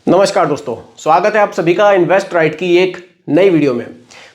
नमस्कार दोस्तों, स्वागत है आप सभी का इन्वेस्ट राइट की एक नई वीडियो में।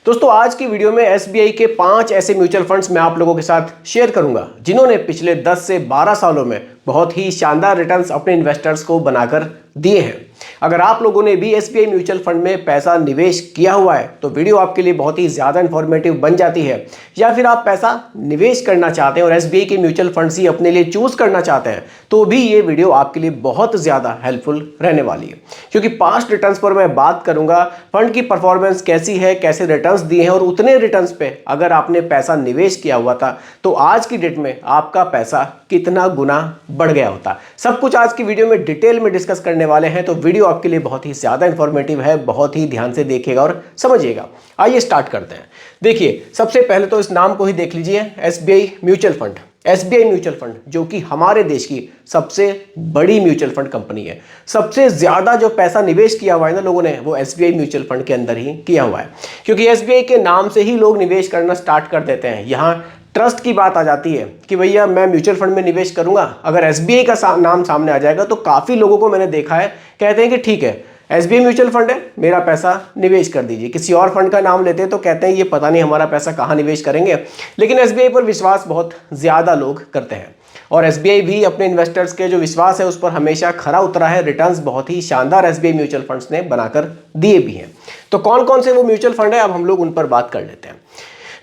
दोस्तों आज की वीडियो में एसबीआई के 5 ऐसे म्यूचुअल फंड्स मैं आप लोगों के साथ शेयर करूंगा जिन्होंने पिछले 10 से 12 सालों में बहुत ही शानदार रिटर्न्स अपने इन्वेस्टर्स को बनाकर दिए हैं। अगर आप लोगों ने भी एसबीआई म्यूचुअल फंड में पैसा निवेश किया हुआ है तो वीडियो आपके लिए बहुत ही ज़्यादा इन्फॉर्मेटिव बन जाती है, या फिर आप पैसा निवेश करना चाहते हैं और एसबीआई के म्यूचुअल फंड्स ही अपने लिए चूज करना चाहते हैं तो भी ये वीडियो आपके लिए बहुत ज़्यादा हेल्पफुल रहने वाली है। क्योंकि पास्ट रिटर्न्स पर मैं बात करूंगा, फंड की परफॉर्मेंस कैसी है, कैसे रिटर्न्स दिए हैं और उतने रिटर्न्स पे अगर आपने पैसा निवेश किया हुआ था तो आज की डेट में आपका पैसा कितना गुना बढ़ गया होता। सब कुछ आज की वीडियो में डिटेल में डिस्कस करने वाले हैं, तो वीडियो आपके लिए बहुत ही ज़्यादा इंफॉर्मेटिव है, बहुत ही ध्यान से देखिएगा और समझिएगा। आइए स्टार्ट करते हैं। देखिए, सबसे पहले तो इस नाम को ही देख लीजिए, SBI mutual fund. SBI mutual fund जो कि हमारे देश की सबसे बड़ी म्यूचुअल फंड कंपनी है। सबसे ज़्यादा जो पैसा निवेश किया हुआ है ना लोगों ने, वो एसबीआई म्यूचुअल फंड के अंदर ही किया हुआ है। क्योंकि एसबीआई के नाम से ही लोग निवेश करना स्टार्ट कर देते हैं। यहाँ ट्रस्ट की बात आ जाती है कि भैया मैं म्यूचुअल फंड में निवेश करूंगा, अगर एसबीआई का नाम सामने आ जाएगा तो काफ़ी लोगों को मैंने देखा है कहते हैं कि ठीक है एसबीआई म्यूचुअल फंड है, मेरा पैसा निवेश कर दीजिए। किसी और फंड का नाम लेते हैं तो कहते हैं ये पता नहीं हमारा पैसा कहाँ निवेश करेंगे। लेकिन एसबीआई पर विश्वास बहुत ज़्यादा लोग करते हैं और एसबीआई भी अपने इन्वेस्टर्स के जो विश्वास है उस पर हमेशा खरा उतरा है। रिटर्न्स बहुत ही शानदार एसबीआई म्यूचुअल फंड्स ने बनाकर दिए भी हैं। तो कौन कौन से वो म्यूचुअल फंड है, अब हम लोग उन पर बात कर लेते हैं।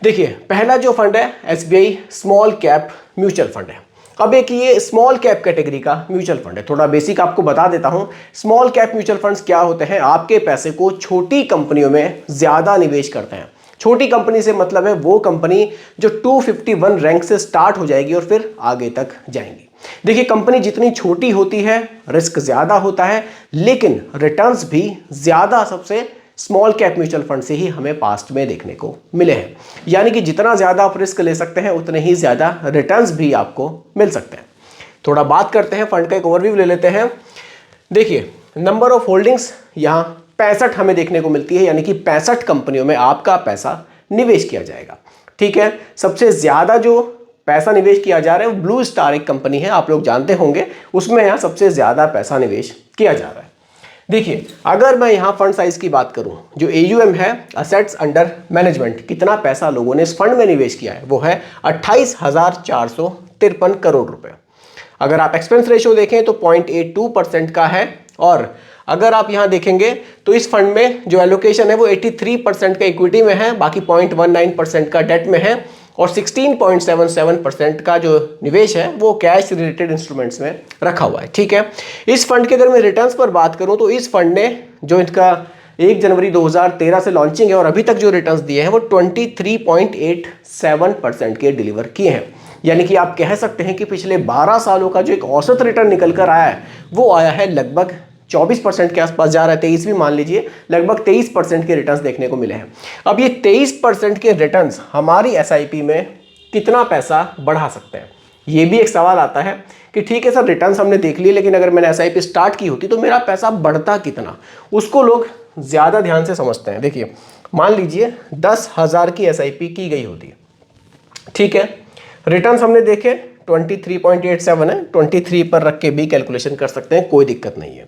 देखिए, पहला जो फंड है SBI small cap mutual fund है। अब एक ये स्मॉल कैप कैटेगरी का म्यूचुअल फंड है। थोड़ा बेसिक आपको बता देता हूं, स्मॉल कैप म्यूचुअल फंड्स क्या होते हैं। आपके पैसे को छोटी कंपनियों में ज्यादा निवेश करते हैं। छोटी कंपनी से मतलब है वो कंपनी जो 251 रैंक से स्टार्ट हो जाएगी और फिर आगे तक जाएंगी। देखिए, कंपनी जितनी छोटी होती है रिस्क ज्यादा होता है, लेकिन रिटर्न्स भी ज्यादा सबसे स्मॉल कैप म्यूचुअल फंड से ही हमें पास्ट में देखने को मिले हैं। यानी कि जितना ज़्यादा आप रिस्क ले सकते हैं उतने ही ज़्यादा रिटर्न्स भी आपको मिल सकते हैं। थोड़ा बात करते हैं, फंड का एक ओवरव्यू ले लेते हैं। देखिए, नंबर ऑफ होल्डिंग्स यहाँ 65 हमें देखने को मिलती है, यानी कि 65 कंपनियों में आपका पैसा निवेश किया जाएगा। ठीक है, सबसे ज़्यादा जो पैसा निवेश किया जा रहा है वो ब्लू स्टार एक कंपनी है, आप लोग जानते होंगे, उसमें यहाँ सबसे ज़्यादा पैसा निवेश किया जा रहा है। देखिए, अगर मैं यहाँ फंड साइज की बात करूँ, जो AUM है, असेट्स अंडर मैनेजमेंट, कितना पैसा लोगों ने इस फंड में निवेश किया है वो है 28,453 करोड़ रुपए। अगर आप एक्सपेंस रेशियो देखें तो 0.82% का है, और अगर आप यहाँ देखेंगे तो इस फंड में जो एलोकेशन है वो 83% का इक्विटी में है, बाकी 0.19% का डेट में है, और 16.77% का जो निवेश है वो कैश रिलेटेड इंस्ट्रूमेंट्स में रखा हुआ है। ठीक है, इस फंड के अगर मैं रिटर्न्स पर बात करूं तो इस फंड ने जो इनका 1 जनवरी 2013 से लॉन्चिंग है और अभी तक जो रिटर्न्स दिए हैं वो 23.87% के डिलीवर किए हैं। यानी कि आप कह सकते हैं कि पिछले 12 सालों का जो एक औसत रिटर्न निकल कर आया है वो आया है लगभग 24% के आसपास जा रहा है, 23 भी मान लीजिए, लगभग 23% के रिटर्न्स देखने को मिले हैं। अब ये 23% के रिटर्न्स हमारी एसआईपी में कितना पैसा बढ़ा सकते हैं, ये भी एक सवाल आता है कि ठीक है सर रिटर्न्स हमने देख लिए, लेकिन अगर मैंने एसआईपी स्टार्ट की होती तो मेरा पैसा बढ़ता कितना, उसको लोग ज़्यादा ध्यान से समझते हैं। देखिए, मान लीजिए 10,000 की एसआईपी की गई होती है, ठीक है, रिटर्न्स हमने देखे 23.87 है, 23 पर रख के भी कैलकुलेशन कर सकते हैं, कोई दिक्कत नहीं है।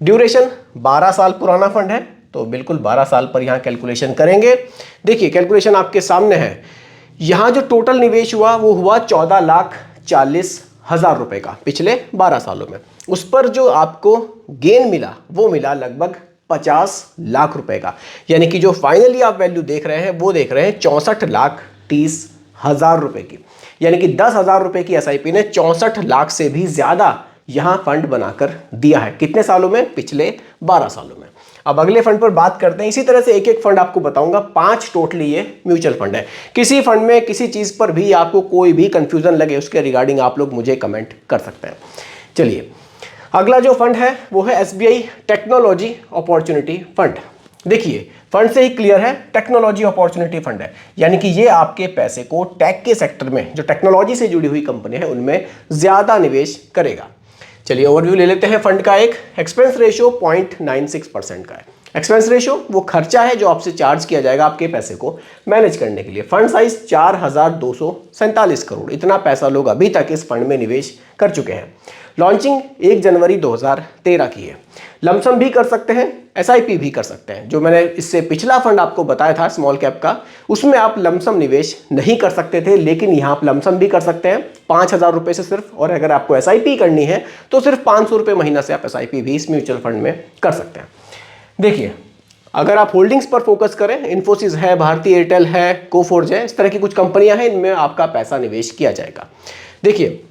ड्यूरेशन 12 साल पुराना फंड है तो बिल्कुल 12 साल पर यहाँ कैलकुलेशन करेंगे। देखिए, कैलकुलेशन आपके सामने है। यहाँ जो टोटल निवेश हुआ वो हुआ 14,40,000 रुपए का पिछले 12 सालों में। उस पर जो आपको गेन मिला वो मिला लगभग 50 लाख रुपए का, यानी कि जो फाइनली आप वैल्यू देख रहे हैं वो देख रहे हैं 64,30,000 रुपए की। यानी कि 10,000 रुपए की एसआईपी ने 64 लाख से भी ज्यादा यहां फंड बनाकर दिया है। कितने सालों में? पिछले 12 सालों में। अब अगले फंड पर बात करते हैं। इसी तरह से एक एक फंड आपको बताऊंगा, 5 टोटली ये म्यूचुअल फंड है। किसी फंड में किसी चीज पर भी आपको कोई भी कंफ्यूजन लगे उसके रिगार्डिंग आप लोग मुझे कमेंट कर सकते हैं। चलिए, अगला जो फंड है वो है एसबीआई टेक्नोलॉजी अपॉर्चुनिटी फंड। देखिए, फंड से ही क्लियर है, टेक्नोलॉजी अपॉर्चुनिटी फंड है, यानी कि ये आपके पैसे को टेक के सेक्टर में, जो टेक्नोलॉजी से जुड़ी हुई कंपनी है उनमें ज्यादा निवेश करेगा। चलिए, ओवरव्यू ले लेते हैं फंड का। एक एक्सपेंस रेशियो 0.96% का है। एक्सपेंस रेशियो वो खर्चा है जो आपसे चार्ज किया जाएगा आपके पैसे को मैनेज करने के लिए। फंड साइज 4,247 करोड़, इतना पैसा लोग अभी तक इस फंड में निवेश कर चुके हैं। लॉन्चिंग 1 जनवरी 2013 की है। लमसम भी कर सकते हैं, एसआईपी भी कर सकते हैं। जो मैंने इससे पिछला फंड आपको बताया था स्मॉल कैप का, उसमें आप लमसम निवेश नहीं कर सकते थे, लेकिन यहाँ आप लमसम भी कर सकते हैं 5,000 रुपये से सिर्फ। और अगर आपको एसआईपी करनी है तो सिर्फ 500 रुपये महीना से आप एसआईपी भी इस म्यूचुअल फंड में कर सकते हैं। देखिए, अगर आप होल्डिंग्स पर फोकस करें, इन्फोसिस है, भारती एयरटेल है, कोफोर्ज है, इस तरह की कुछ कंपनियां हैं, इनमें आपका पैसा निवेश किया जाएगा। देखिए,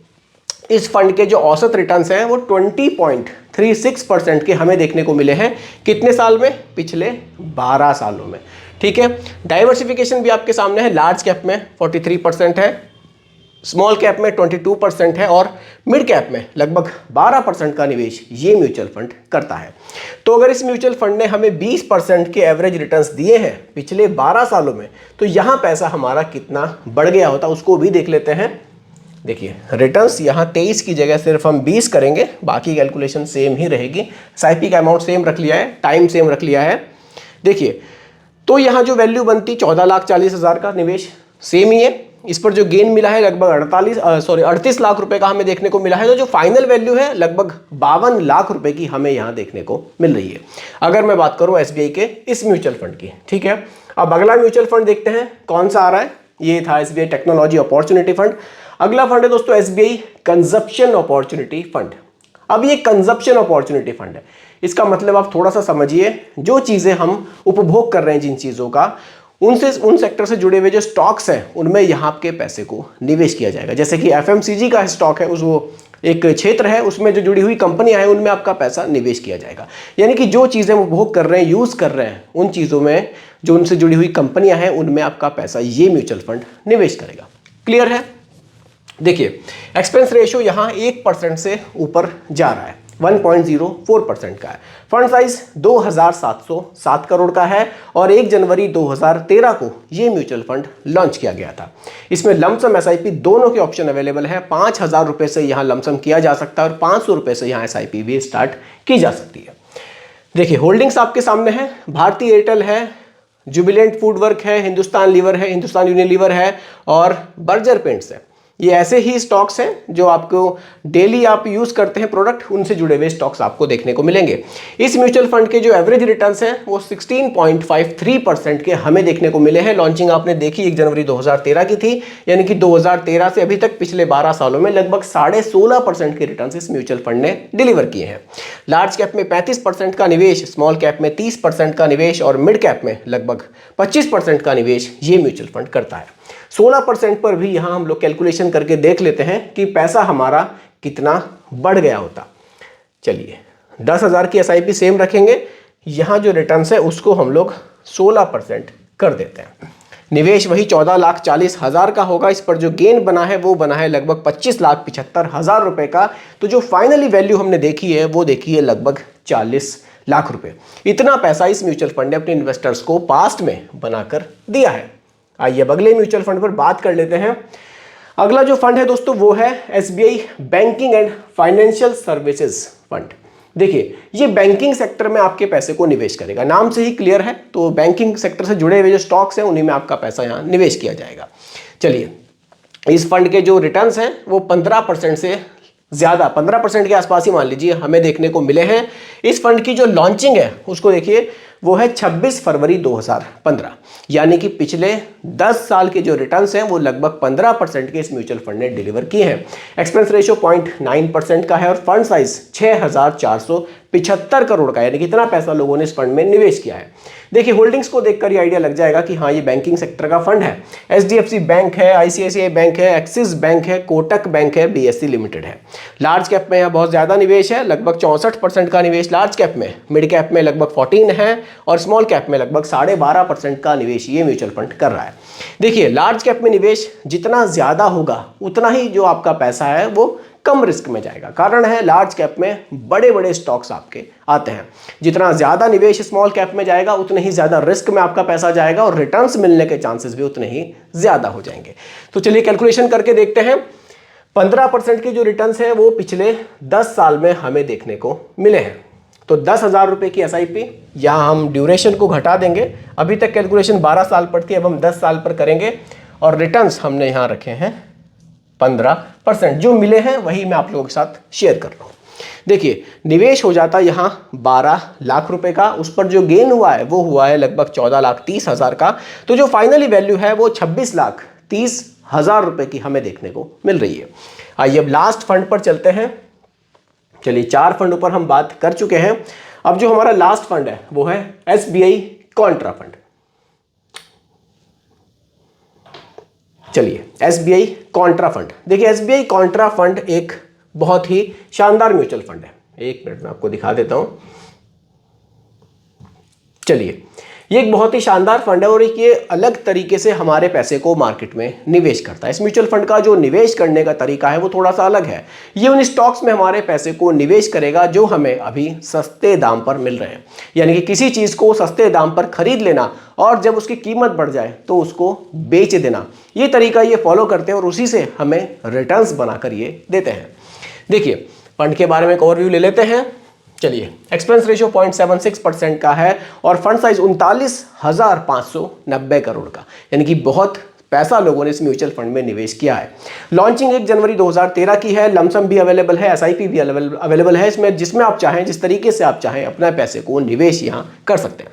इस फंड के जो औसत रिटर्न्स हैं वो 20.36% के हमें देखने को मिले हैं। कितने साल में? पिछले 12 सालों में। ठीक है, डाइवर्सिफिकेशन भी आपके सामने है। लार्ज कैप में 43% है, स्मॉल कैप में 22% है और मिड कैप में लगभग 12% का निवेश ये म्यूचुअल फंड करता है। तो अगर इस म्यूचुअल फंड ने हमें 20% के एवरेज रिटर्न्स दिए हैं पिछले 12 सालों में, तो यहाँ पैसा हमारा कितना बढ़ गया होता, उसको भी देख लेते हैं। देखिए, रिटर्न्स यहाँ 23 की जगह सिर्फ हम 20 करेंगे, बाकी कैलकुलेशन सेम ही रहेगी। एसआईपी का अमाउंट सेम रख लिया है, टाइम सेम रख लिया है। देखिए, तो यहाँ जो वैल्यू बनती 14,40,000 का निवेश सेम ही है। इस पर जो गेन मिला है लगभग 38 लाख रुपए का हमें देखने को मिला है। तो जो फाइनल वैल्यू है लगभग 52 लाख रुपए की हमें यहाँ देखने को मिल रही है, अगर मैं बात करूँ एसबीआई के इस म्यूचुअल फंड की। ठीक है, अब अगला म्यूचुअल फंड देखते हैं कौन सा आ रहा है। ये था एसबीआई टेक्नोलॉजी अपॉर्चुनिटी फंड। अगला फंड है दोस्तों एसबीआई कंजप्शन अपॉर्चुनिटी फंड। अब ये कंजप्शन अपॉर्चुनिटी फंड है, इसका मतलब आप थोड़ा सा समझिए, जो चीजें हम उपभोग कर रहे हैं जिन चीजों का, उन सेक्टर से जुड़े हुए जो स्टॉक्स हैं उनमें यहाँ आपके पैसे को निवेश किया जाएगा। जैसे कि एफएमसीजी का स्टॉक है, वो एक क्षेत्र है, उसमें जो जुड़ी हुई कंपनियां हैं उनमें आपका पैसा निवेश किया जाएगा। यानी कि जो चीज़ें हम उपभोग कर रहे हैं, यूज़ कर रहे हैं, उन चीज़ों में जो उनसे जुड़ी हुई कंपनियां हैं उनमें आपका पैसा ये म्यूचुअल फंड निवेश करेगा। क्लियर है? देखिए, एक्सपेंस रेशियो यहाँ 1% से ऊपर जा रहा है, 1.04% का है। फंड साइज 2,707 करोड़ का है और 1 जनवरी 2013 को ये म्यूचुअल फंड लॉन्च किया गया था। इसमें लमसम एसआईपी दोनों के ऑप्शन अवेलेबल है। 5,000 रुपये से यहाँ लमसम किया जा सकता है और 500 रुपये से यहाँ एसआईपी भी स्टार्ट की जा सकती है। देखिए, होल्डिंग्स आपके सामने है, भारती एयरटेल है, जुबिलेंट फूडवर्क है, हिंदुस्तान लीवर है, हिंदुस्तान यूनिलीवर है और बर्जर पेंट्स है। ये ऐसे ही स्टॉक्स हैं जो आपको डेली आप यूज़ करते हैं प्रोडक्ट, उनसे जुड़े हुए स्टॉक्स आपको देखने को मिलेंगे। इस म्यूचुअल फंड के जो एवरेज रिटर्न्स हैं वो 16.53% के हमें देखने को मिले हैं। लॉन्चिंग आपने देखी 1 जनवरी 2013 की थी, यानी कि 2013 से अभी तक पिछले 12 सालों में लगभग 16.5% के रिटर्न्स इस म्यूचुअल फंड ने डिलीवर किए हैं। लार्ज कैप में 35% का निवेश, स्मॉल कैप में 30% का निवेश और मिड कैप में लगभग 25% का निवेश ये म्यूचुअल फंड करता है। 16% पर भी यहाँ हम लोग कैलकुलेशन करके देख लेते हैं कि पैसा हमारा कितना बढ़ गया होता। चलिए, 10,000 की एसआईपी सेम रखेंगे, यहाँ जो रिटर्न्स है उसको हम लोग 16% कर देते हैं। निवेश वही 14,40,000 का होगा। इस पर जो गेन बना है वो बना है लगभग 25,75,000 रुपये का। तो जो फाइनली वैल्यू हमने देखी है वो देखी है लगभग 40 लाख रुपये। इतना पैसा इस म्यूचुअल फंड ने अपने इन्वेस्टर्स को पास्ट में बनाकर दिया है। आइए अब अगले म्यूचुअल फंड पर बात कर लेते हैं। अगला जो फंड है दोस्तों वो है SBI banking and financial services fund. देखिए, ये बैंकिंग सेक्टर में आपके पैसे को निवेश करेगा, नाम से ही क्लियर है। तो बैंकिंग सेक्टर से जुड़े हुए जो स्टॉक्स हैं उन्हीं में आपका पैसा यहाँ निवेश किया जाएगा। चलिए, इस फंड के जो रिटर्न्स हैं वो 15% से ज़्यादा, 15% के आसपास ही मान लीजिए हमें देखने को मिले हैं। इस फंड की जो लॉन्चिंग है उसको देखिए, वो है 26 फरवरी 2015, यानी कि पिछले 10 साल के जो रिटर्न्स हैं वो लगभग 15% के इस म्यूचुअल फंड ने डिलीवर किए हैं। एक्सपेंस रेशियो 0.9% का है और फंड साइज 6,475 करोड़ का, यानी कि इतना पैसा लोगों ने इस फंड में निवेश किया है। देखिए, होल्डिंग्स को देखकर ये आइडिया लग जाएगा कि हाँ, ये बैंकिंग सेक्टर का फंड है। एचडीएफसी बैंक है, आईसीआईसीआई बैंक है, एक्सिस बैंक है, कोटक बैंक है, बीएसई लिमिटेड है। लार्ज कैप में यहाँ बहुत ज़्यादा निवेश है, लगभग 64% का निवेश लार्ज कैप में, मिड कैप में लगभग 14 है और स्मॉल कैप में लगभग 12.5% का निवेश ये म्यूचुअल फंड कर रहा है। देखिए, लार्ज कैप में निवेश जितना ज़्यादा होगा उतना ही जो आपका पैसा है वो कम रिस्क में जाएगा। कारण है, लार्ज कैप में बड़े बड़े स्टॉक्स आपके आते हैं। जितना ज़्यादा निवेश स्मॉल कैप में जाएगा उतने ही ज़्यादा रिस्क में आपका पैसा जाएगा और रिटर्न्स मिलने के चांसेस भी उतने ही ज़्यादा हो जाएंगे। तो चलिए कैलकुलेशन करके देखते हैं। 15% के जो रिटर्न्स हैं वो पिछले 10 साल में हमें देखने को मिले हैं। तो 10,000 रुपये की एसआईपी, यहाँ हम ड्यूरेशन को घटा देंगे। अभी तक कैलकुलेशन 12 साल पर थी, अब हम 10 साल पर करेंगे और रिटर्न्स हमने यहाँ रखे हैं 15%। जो मिले हैं वही मैं आप लोगों के साथ शेयर कर रहा हूँ। देखिए निवेश हो जाता यहाँ 12 लाख रुपए का, उस पर जो गेन हुआ है वो हुआ है लगभग 14,30,000 का। तो जो फाइनली वैल्यू है वो 26,30,000 रुपए की हमें देखने को मिल रही है। आइए अब लास्ट फंड पर चलते हैं। चलिए 4 फंडों पर हम बात कर चुके हैं। अब जो हमारा लास्ट फंड है वो है SBI कॉन्ट्रा फंड। चलिए SBI कॉन्ट्रा फंड, देखिए SBI कॉन्ट्रा फंड एक बहुत ही शानदार म्यूचुअल फंड है। एक मिनट में आपको दिखा देता हूं। चलिए ये एक बहुत ही शानदार फंड है और एक ये अलग तरीके से हमारे पैसे को मार्केट में निवेश करता है। इस म्यूचुअल फंड का जो निवेश करने का तरीका है वो थोड़ा सा अलग है। ये उन स्टॉक्स में हमारे पैसे को निवेश करेगा जो हमें अभी सस्ते दाम पर मिल रहे हैं, यानी कि किसी चीज़ को सस्ते दाम पर खरीद लेना और जब उसकी कीमत बढ़ जाए तो उसको बेच देना, ये तरीका ये फॉलो करते हैं और उसी से हमें रिटर्न्स बनाकर ये देते हैं। देखिए फंड के बारे में एक ओवरव्यू ले लेते हैं। चलिए एक्सपेंस रेशियो 0.76% का है और फंड साइज 39,590 करोड़ का, यानी कि बहुत पैसा लोगों ने इस म्यूचुअल फंड में निवेश किया है। लॉन्चिंग 1 जनवरी 2013 की है। लमसम भी अवेलेबल है, SIP भी अवेलेबल है इसमें, जिसमें आप चाहें जिस तरीके से आप चाहें अपना पैसे को निवेश यहाँ कर सकते हैं।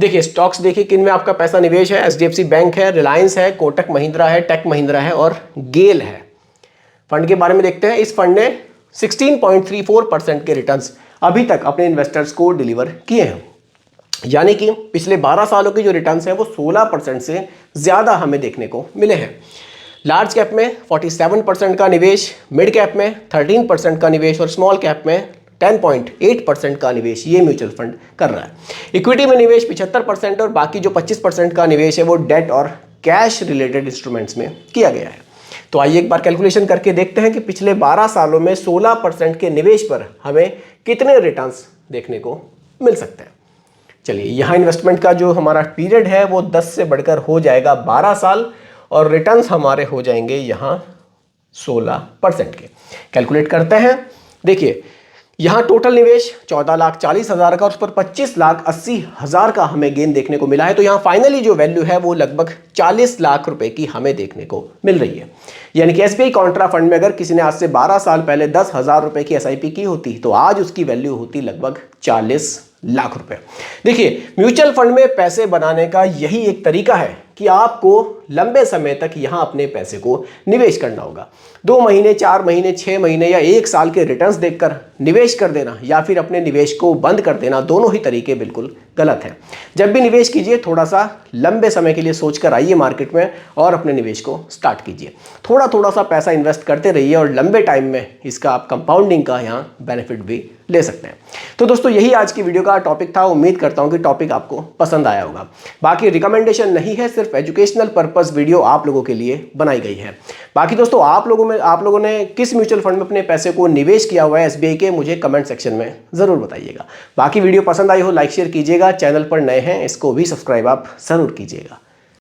देखिए स्टॉक्स देखिए किन में आपका पैसा निवेश है। HDFC बैंक है, रिलायंस है, कोटक महिंद्रा है, टेक महिंद्रा है और गेल है। फंड के बारे में देखते हैं। इस फंड ने 16.34% के रिटर्न्स अभी तक अपने इन्वेस्टर्स को डिलीवर किए हैं, यानी कि पिछले 12 सालों के जो रिटर्न्स हैं वो 16% से ज़्यादा हमें देखने को मिले हैं। लार्ज कैप में 47% का निवेश, मिड कैप में 13% का निवेश और स्मॉल कैप में 10.8% का निवेश ये म्यूचुअल फंड कर रहा है। इक्विटी में निवेश 75% और बाकी जो 25% का निवेश है वो डेट और कैश रिलेटेड इंस्ट्रूमेंट्स में किया गया है। तो आइए एक बार कैलकुलेशन करके देखते हैं कि पिछले 12 सालों में 16% के निवेश पर हमें कितने रिटर्न्स देखने को मिल सकते हैं। चलिए यहाँ इन्वेस्टमेंट का जो हमारा पीरियड है वो 10 से बढ़कर हो जाएगा 12 साल और रिटर्न्स हमारे हो जाएंगे यहाँ 16% के। कैलकुलेट करते हैं। देखिए यहाँ टोटल निवेश 14,40,000 का और उस पर 25,80,000 का हमें गेन देखने को मिला है। तो यहाँ फाइनली जो वैल्यू है वो लगभग 40 लाख रुपए की हमें देखने को मिल रही है। यानी कि SBI कॉन्ट्रा फंड में अगर किसी ने आज से 12 साल पहले 10,000 रुपए की SIP की होती तो आज उसकी वैल्यू होती लगभग 40 लाख रुपए। देखिए म्यूचुअल फंड में पैसे बनाने का यही एक तरीका है कि आपको लंबे समय तक यहाँ अपने पैसे को निवेश करना होगा। 2 महीने, 4 महीने, 6 महीने या 1 साल के रिटर्न्स देखकर निवेश कर देना या फिर अपने निवेश को बंद कर देना, दोनों ही तरीके बिल्कुल गलत हैं। जब भी निवेश कीजिए थोड़ा सा लंबे समय के लिए सोचकर आइए मार्केट में और अपने निवेश को स्टार्ट कीजिए। थोड़ा थोड़ा सा पैसा इन्वेस्ट करते रहिए और लंबे टाइम में इसका आप कंपाउंडिंग का यहाँ बेनिफिट भी ले सकते हैं। तो दोस्तों यही आज की वीडियो का टॉपिक था। उम्मीद करता हूँ कि टॉपिक आपको पसंद आया होगा। बाकी रिकमेंडेशन नहीं है, सिर्फ एजुकेशनल पर्पस वीडियो आप लोगों के लिए बनाई गई है। बाकी दोस्तों आप लोगों ने किस म्यूचुअल फंड में अपने पैसे को निवेश किया हुआ है SBI के, मुझे कमेंट सेक्शन में ज़रूर बताइएगा। बाकी वीडियो पसंद आई हो लाइक शेयर कीजिएगा। चैनल पर नए हैं इसको भी सब्सक्राइब आप ज़रूर कीजिएगा।